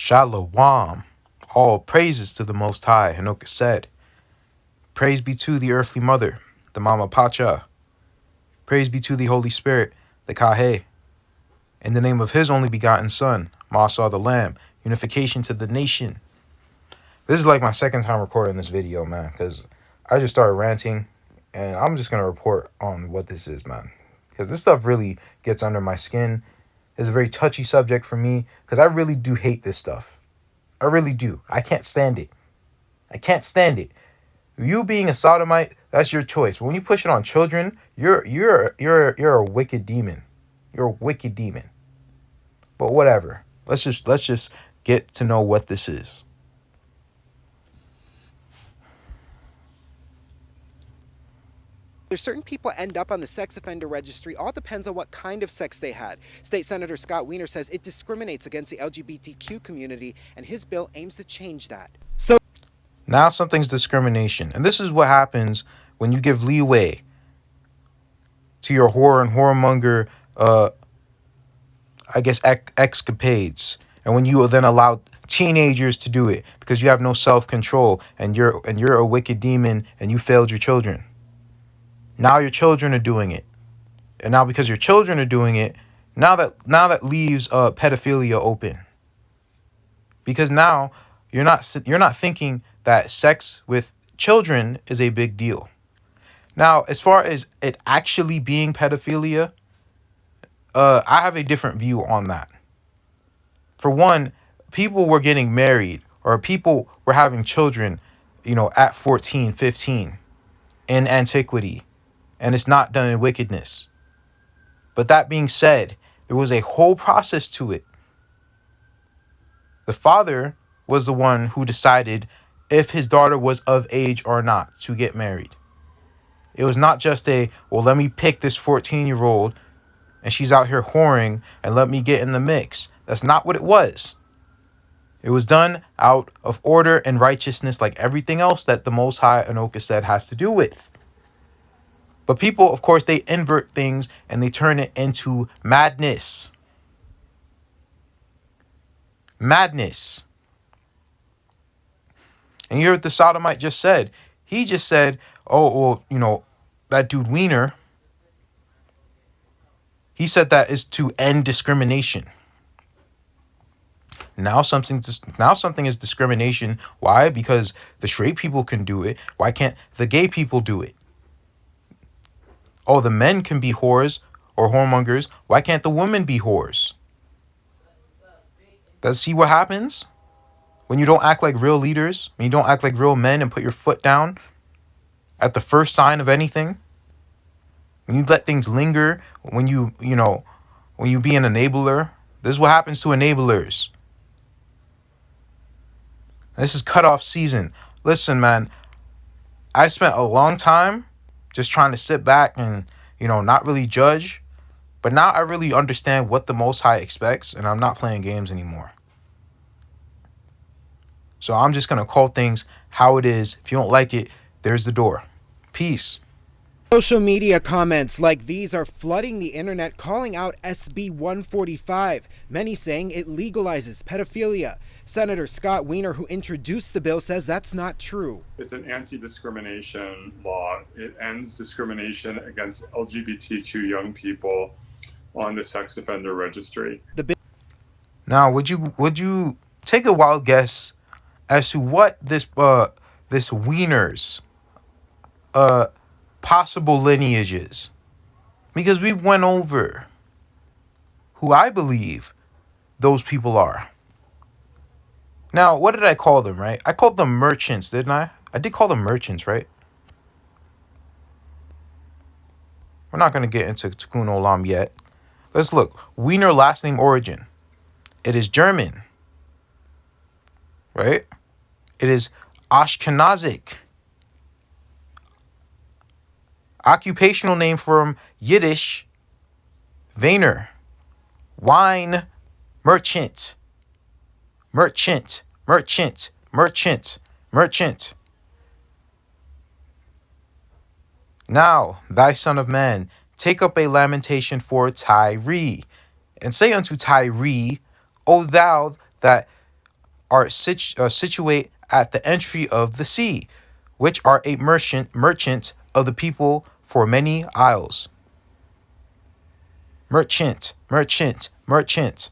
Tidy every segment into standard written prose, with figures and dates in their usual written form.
Shalom. All praises to the Most High. Hanoka said, praise be to the earthly mother, the Mama Pacha. Praise be to the Holy Spirit, the Kahe. In the name of his only begotten Son, Motsah the Lamb, unification to the nation. This is like my second time recording this video, man, because I just started ranting, and I'm just going to report on what this is, man. Because this stuff really gets under my skin. It's a very touchy subject for me, because I really do hate this stuff. I really do. I can't stand it. I can't stand it. You being a sodomite, that's your choice. But when you push it on children, you're a wicked demon. You're a wicked demon. But whatever. Let's just get to know what this is. There's certain people end up on the sex offender registry. All depends on what kind of sex they had. State Senator Scott Wiener says it discriminates against the LGBTQ community, and his bill aims to change that. So now something's discrimination. And this is what happens when you give leeway to your horror and horrormonger, escapades. And when you then allow teenagers to do it because you have no self-control and you're a wicked demon and you failed your children. Now your children are doing it. And now because your children are doing it, now that leaves pedophilia open. Because now you're not thinking that sex with children is a big deal. Now, as far as it actually being pedophilia, I have a different view on that. For one, people were getting married or people were having children, at 14, 15 in antiquity. And it's not done in wickedness. But that being said, there was a whole process to it. The father was the one who decided if his daughter was of age or not to get married. It was not just let me pick this 14-year-old and she's out here whoring and let me get in the mix. That's not what it was. It was done out of order and righteousness like everything else that the Most High Anoka said has to do with. But people, of course, they invert things and they turn it into madness. Madness. And you hear what the sodomite just said. He just said, that dude Wiener, he said that is to end discrimination. Now something is discrimination. Why? Because the straight people can do it. Why can't the gay people do it? Oh, the men can be whores or whoremongers. Why can't the women be whores? See what happens when you don't act like real leaders, when you don't act like real men and put your foot down at the first sign of anything. When you let things linger, when you be an enabler. This is what happens to enablers. This is cutoff season. Listen, man, I spent a long time just trying to sit back and, not really judge. But now I really understand what the Most High expects, and I'm not playing games anymore. So I'm just going to call things how it is. If you don't like it, there's the door. Peace. social media comments like these are flooding the internet, calling out SB 145, many saying it legalizes pedophilia. Senator Scott Wiener, who introduced the bill, says that's not true. It's an anti-discrimination law. It ends discrimination against LGBTQ young people on the sex offender registry. Now, would you take a wild guess as to what this Wiener's possible lineage is? Because we went over who I believe those people are. Now, what did I call them, right? I called them merchants, didn't I? I did call them merchants, right? We're not going to get into Tikkun Olam yet. Let's look. Wiener last name origin. It is German, right? It is Ashkenazic. Occupational name from Yiddish, Wiener. Wine merchant. Merchant, merchant, merchant, merchant. Now, thy son of man, take up a lamentation for Tyre, and say unto Tyre, O thou that are situate at the entry of the sea, which are a merchant of the people for many isles. Merchant, merchant, merchant.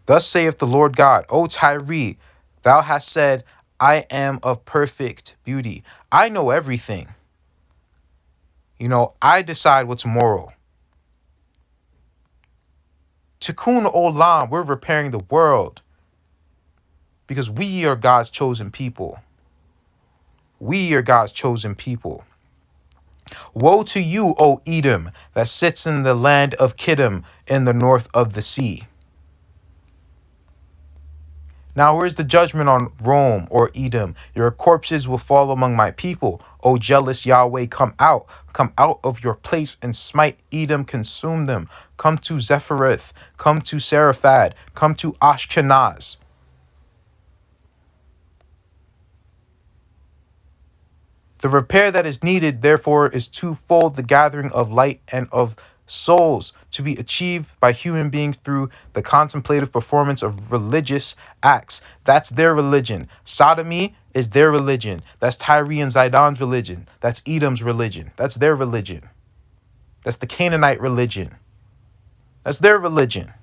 Thus saith the Lord God, O Tyre, thou hast said, I am of perfect beauty. I know everything. I decide what's moral. Tikkun Olam, we're repairing the world because we are God's chosen people. We are God's chosen people. Woe to you, O Edom, that sits in the land of Kittim in the north of the sea. Now where's the judgment on Rome or Edom? Your corpses will fall among my people. O jealous Yahweh, come out of your place and smite Edom, consume them. Come to Zephyrath, come to Seraphad, come to Ashkenaz. The repair that is needed, therefore, is twofold: the gathering of light and of souls to be achieved by human beings through the contemplative performance of religious acts. That's their religion. Sodomy is their religion. That's Tyre and Zidon's religion. That's Edom's religion. That's their religion. That's the Canaanite religion. That's their religion.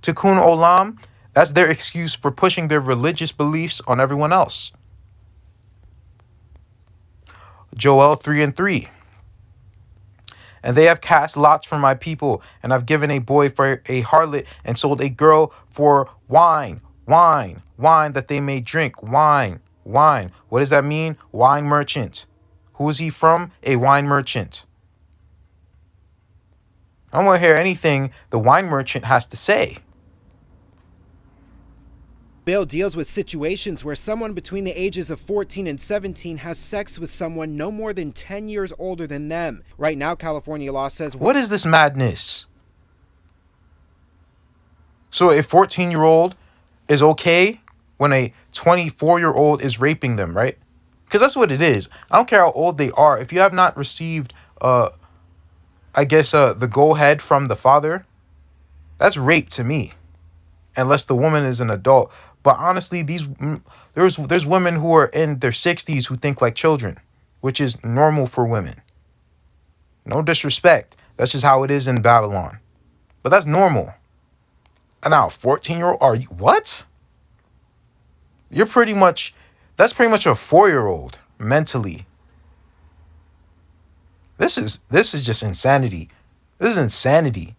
Tikkun Olam, that's their excuse for pushing their religious beliefs on everyone else. Joel 3:3. And they have cast lots for my people, and I've given a boy for a harlot, and sold a girl for wine, wine, wine, that they may drink, wine, wine. What does that mean? Wine merchant. Who is he from? A wine merchant. I don't want to hear anything the wine merchant has to say. Bill deals with situations where someone between the ages of 14 and 17 has sex with someone no more than 10 years older than them. Right now, California law says... What is this madness? So a 14-year-old is okay when a 24-year-old is raping them, right? Because that's what it is. I don't care how old they are. If you have not received, the go-ahead from the father, that's rape to me. Unless the woman is an adult. But honestly, there's women who are in their 60s who think like children, which is normal for women. No disrespect. That's just how it is in Babylon. But that's normal. And now, 14-year-old, are you what? That's pretty much a 4-year-old mentally. This is just insanity. This is insanity.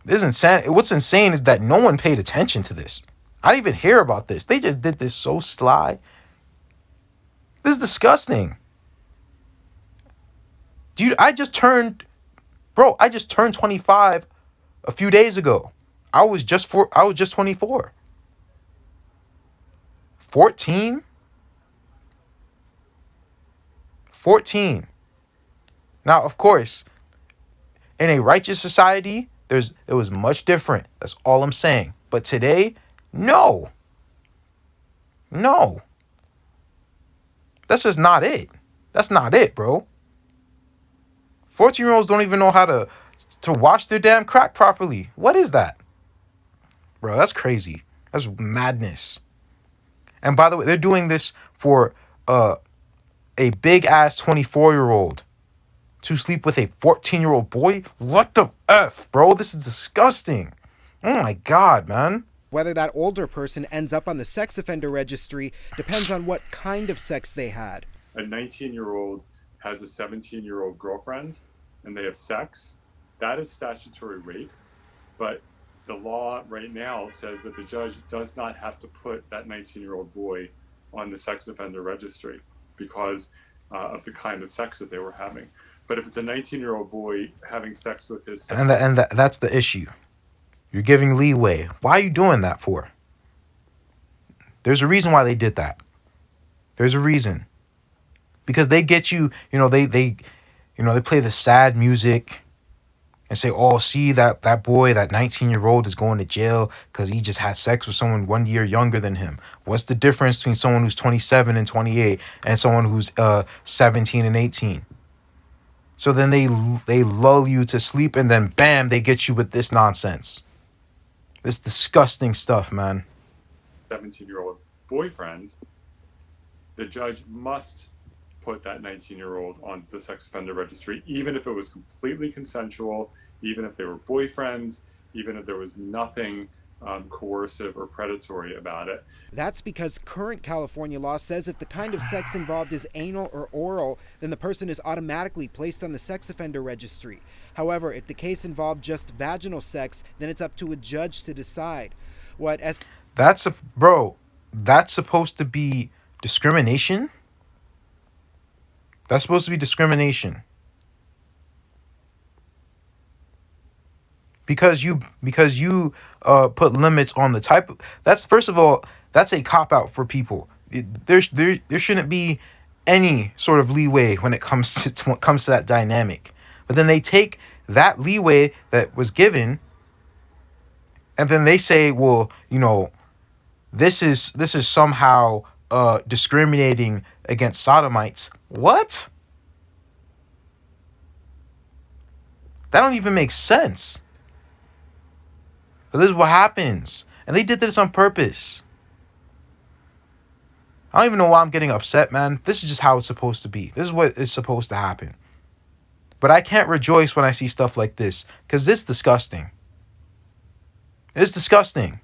What's insane is that no one paid attention to this. I didn't even hear about this. They just did this so sly. This is disgusting. Dude, I just turned 25 a few days ago. I was just 24. 14? 14. Now, of course, in a righteous society, it was much different. That's all I'm saying. But today, no. No. That's just not it. That's not it, bro. 14-year-olds don't even know how to wash their damn crack properly. What is that? Bro, that's crazy. That's madness. And by the way, they're doing this for a big ass 24-year-old to sleep with a 14-year-old boy? What the F, bro? This is disgusting. Oh my God, man. Whether that older person ends up on the sex offender registry depends on what kind of sex they had. A 19-year-old has a 17-year-old girlfriend and they have sex. That is statutory rape. But the law right now says that the judge does not have to put that 19-year-old boy on the sex offender registry because of the kind of sex that they were having. But if it's a 19-year-old boy having sex with his... That's the issue. You're giving leeway. Why are you doing that for? There's a reason why they did that. There's a reason. Because they get you, they play the sad music and say, oh, see that boy, that 19-year-old is going to jail because he just had sex with someone 1 year younger than him. What's the difference between someone who's 27 and 28 and someone who's 17 and 18? So then they lull you to sleep and then bam, they get you with this nonsense. This disgusting stuff, man. 17-year-old boyfriend, the judge must put that 19-year-old onto the sex offender registry, even if it was completely consensual, even if they were boyfriends, even if there was nothing coercive or predatory about it. That's because current California law says if the kind of sex involved is anal or oral, then the person is automatically placed on the sex offender registry. However, if the case involved just vaginal sex, then it's up to a judge to decide. That's supposed to be discrimination? That's supposed to be discrimination. Because you put limits on the type of, that's, first of all, that's a cop out for people. There shouldn't be any sort of leeway when it comes to that dynamic. But then they take that leeway that was given, and then they say, well, this is somehow discriminating against sodomites. What? That don't even make sense. But this is what happens. And they did this on purpose. I don't even know why I'm getting upset, man. This is just how it's supposed to be. This is what is supposed to happen. But I can't rejoice when I see stuff like this, because it's disgusting. It's disgusting.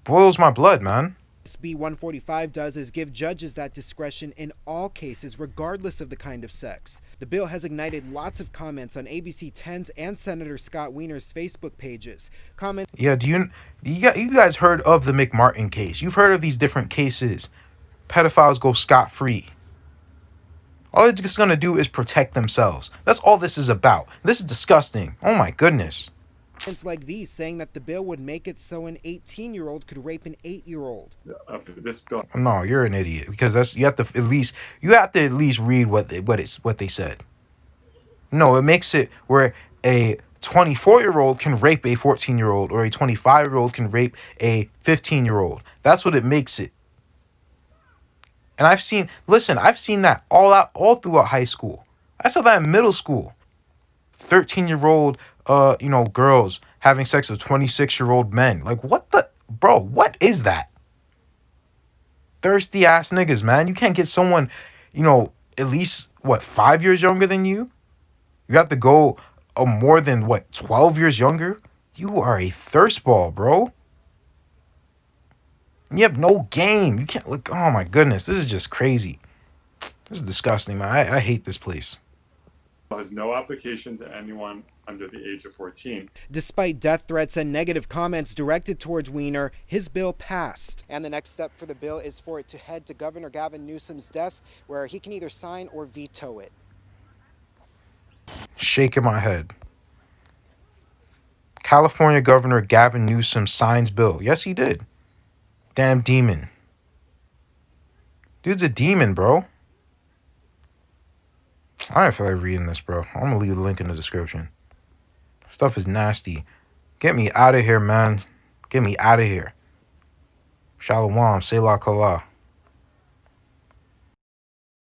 Boils my blood, man. SB 145 does is give judges that discretion in all cases, regardless of the kind of sex. The bill has ignited lots of comments on ABC 10's and Senator Scott Wiener's Facebook pages. Yeah, you guys heard of the McMartin case? You've heard of these different cases. Pedophiles go scot-free. All it's just gonna do is protect themselves. That's all this is about. This is disgusting. Oh my goodness. Like these saying that the bill would make it so an 18-year-old could rape an 8-year-old. This bill. No, you're an idiot, because you have to at least read what they said. No, it makes it where a 24-year-old can rape a 14-year-old, or a 25-year-old can rape a 15-year-old. That's what it makes it. And I've seen that all throughout high school. I saw that in middle school. 13-year-old girls having sex with 26-year-old men. Like, what is that? Thirsty ass niggas, man. You can't get someone, at least 5 years younger than you? You have to go more than 12 years younger? You are a thirst ball, bro. You have no game. You can't look. Oh my goodness, this is just crazy. This is disgusting, man. I hate this place. Has no application to anyone under the age of 14. Despite death threats and negative comments directed towards Wiener, his bill passed. And the next step for the bill is for it to head to Governor Gavin Newsom's desk, where he can either sign or veto it. Shaking my head. California Governor Gavin Newsom signs bill. Yes, he did. Damn demon. Dude's a demon, bro. I don't feel like reading this, bro. I'm gonna leave the link in the description. Stuff is nasty. Get me out of here, man. Get me out of here. Shalom. Selah Kolah.